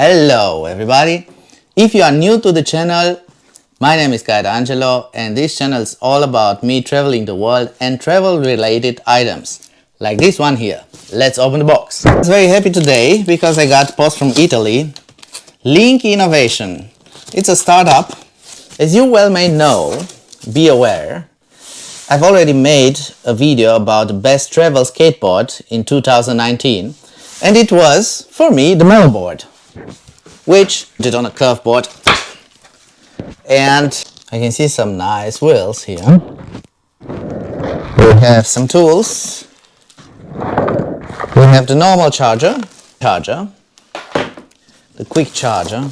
Hello everybody! If you are new to the channel, my name is ßGuideAngelo and this channel is all about me traveling the world and travel related items like this one here. Let's open the box. I'm very happy today because I got post from Italy. LinkY Innovation. It's a startup. As you well may know, be aware, I've already made a video about the best travel skateboard in 2019 and it was, for me, the Mellow board, which did on a curve board, and I can see some nice wheels here. We have some tools. We have the normal charger, the quick charger,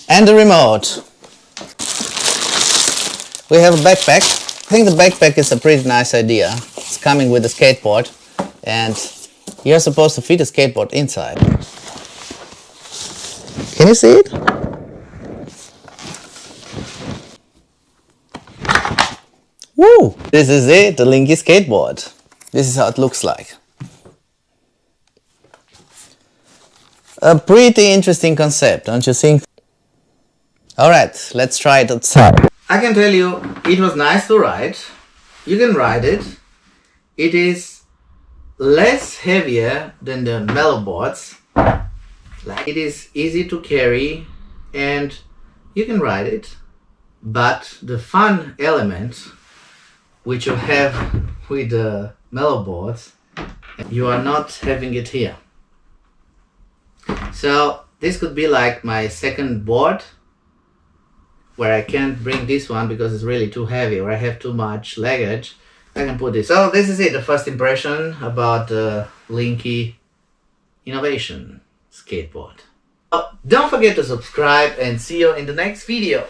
and the remote. We have a backpack. I think the backpack is a pretty nice idea. It's coming with a skateboard and you're supposed to fit a skateboard inside. Can you see it? Woo! This is it, the LinkY skateboard. This is how it looks like. A pretty interesting concept, don't you think? Alright, let's try it outside. I can tell you, it was nice to ride. You can ride it. It is less heavier than the Mellow boards. It is easy to carry and you can ride it, but the fun element which you have with the Mellow boards, you are not having it here. So this could be like my second board where I can't bring this one because it's really too heavy or I have too much luggage. I can put this. So this is it, the first impression about the LinkY Innovation skateboard. Oh, don't forget to subscribe and see you in the next video.